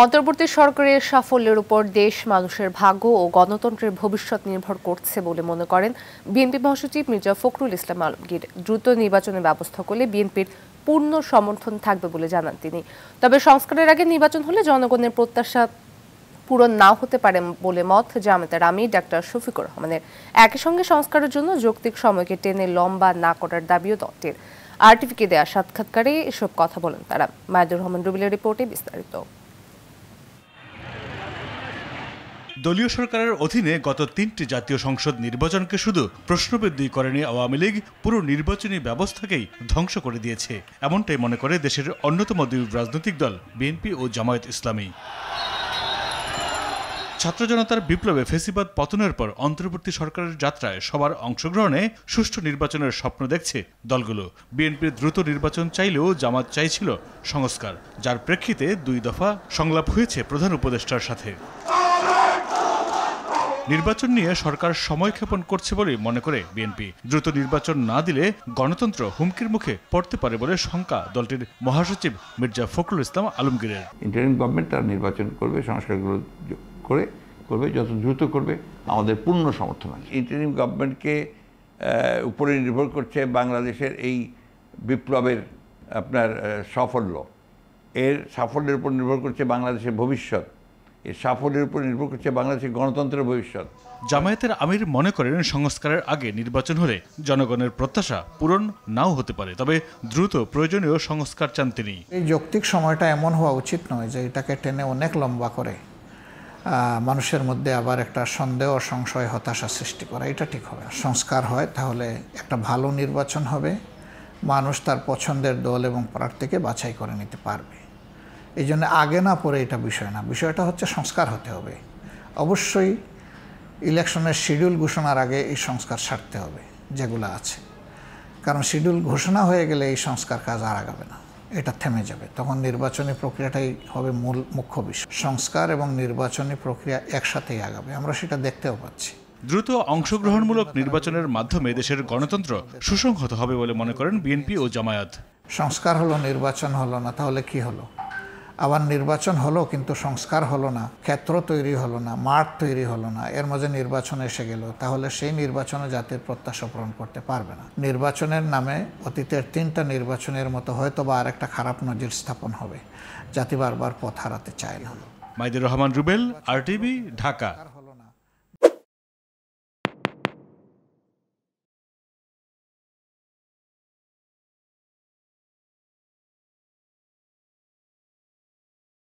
অন্তর্বর্তী সরকারের সাফল্যের উপর দেশ মানুষের ভাগ্য ও গণতন্ত্রের ভবিষ্যৎ নির্ভর করছে বলে মনে করেন বিএনপি মহাসচিব মির্জা ফখরুল ইসলাম আলমগীর। দ্রুত নির্বাচনের ব্যবস্থা করলে বিএনপির পূর্ণ সমর্থন থাকবে বলে জানান তিনি। তবে সংস্কারের আগে নির্বাচন হলে জনগণের প্রত্যাশা পূরণ নাও হতে পারে বলে মত জামায়াতের আমির ডাক্তার শফিকুর রহমানের। একই সঙ্গে সংস্কারের জন্য যৌক্তিক সময়কে টেনে লম্বা না করার দাবিও দলটির। আরটিভিকে দেয়া সাক্ষাৎকারে এসব কথা বলেন তারা। মাইদুর রহমান রুবেলের রিপোর্টে বিস্তারিত। দলীয় সরকারের অধীনে গত ৩টি জাতীয় সংসদ নির্বাচনকে শুধু প্রশ্নবিদ্ধই করেনি আওয়ামী লীগ, পুরো নির্বাচনী ব্যবস্থাকেই ধ্বংস করে দিয়েছে, এমনটাই মনে করে দেশের অন্যতম দুই রাজনৈতিক দল বিএনপি ও জামায়াত ইসলামী। ছাত্র জনতার বিপ্লবে ফেসিবাদ পতনের পর অন্তর্বর্তী সরকারের যাত্রায় সবার অংশগ্রহণে সুষ্ঠু নির্বাচনের স্বপ্ন দেখছে দলগুলো। বিএনপির দ্রুত নির্বাচন চাইলেও জামাত চাইছিল সংস্কার, যার প্রেক্ষিতে 2 দফা সংলাপ হয়েছে প্রধান উপদেষ্টার সাথে। নির্বাচন নিয়ে সরকার সময়ক্ষেপণ করছে বলে মনে করে বিএনপি। দ্রুত নির্বাচন না দিলে গণতন্ত্র হুমকির মুখে পড়তে পারে বলে শঙ্কা দলটির মহাসচিব মির্জা ফখরুল ইসলাম আলমগীরের। ইন্টারিম গভর্নমেন্ট তার নির্বাচন করবে, সংস্কারগুলো করবে, যত দ্রুত করবে আমাদের পূর্ণ সমর্থন আছে। ইন্টারিম গভর্নমেন্টকে উপরে নির্ভর করছে বাংলাদেশের এই বিপ্লবের আপনার সাফল্য, এর সাফল্যের উপর নির্ভর করছে বাংলাদেশের ভবিষ্যৎ, এর সাফল্যের উপর নির্ভর করছে বাংলাদেশের গণতন্ত্রের ভবিষ্যৎ। জামায়াতের আমির মনে করেন সংস্কারের আগে নির্বাচন হলে জনগণের প্রত্যাশা পূরণ নাও হতে পারে, তবে দ্রুত প্রয়োজনীয় সংস্কার চান তিনি। এই যৌক্তিক সময়টা এমন হওয়া উচিত নয় যে এটাকে টেনে অনেক লম্বা করে মানুষের মধ্যে আবার একটা সন্দেহ, সংশয়, হতাশা সৃষ্টি করা, এটা ঠিক হবে। সংস্কার হয় তাহলে একটা ভালো নির্বাচন হবে, মানুষ তার পছন্দের দল এবং প্রার্থীকে বাছাই করে নিতে পারবে। এই জন্য আগে না পরে এটা বিষয় না, বিষয়টা হচ্ছে সংস্কার হতে হবে। অবশ্যই ইলেকশনের শিডিউল ঘোষণার আগে এই সংস্কার সারতে হবে যেগুলো আছে, কারণ শিডিউল ঘোষণা হয়ে গেলে এই সংস্কার কাজ আর আগাবে না, এটা থেমে যাবে। তখন নির্বাচনী প্রক্রিয়াটাই হবে মুখ্য বিষয়। সংস্কার এবং নির্বাচনী প্রক্রিয়া একসাথেই আগাবে, আমরা সেটা দেখতেও পাচ্ছি। দ্রুত অংশগ্রহণমূলক নির্বাচনের মাধ্যমে দেশের গণতন্ত্র সুসংহত হবে বলে মনে করেন বিএনপি ও জামায়াত। সংস্কার হলো, নির্বাচন হলো না, তাহলে কি হলো? আবার নির্বাচন হলো কিন্তু সংস্কার হলো না, ক্ষেত্র তৈরি হলো না, মাঠ তৈরি হলো না, এর মাঝে নির্বাচন এসে গেল, তাহলে সেই নির্বাচনে জাতির প্রত্যাশা পূরণ করতে পারবে না। নির্বাচনের নামে অতীতের 3টা নির্বাচনের মতো হয়তো বা আরেকটা খারাপ নজির স্থাপন হবে। জাতি বারবার পথ হারাতে চায় না। মাইদুর রহমান রুবেল, আরটিভি, ঢাকা।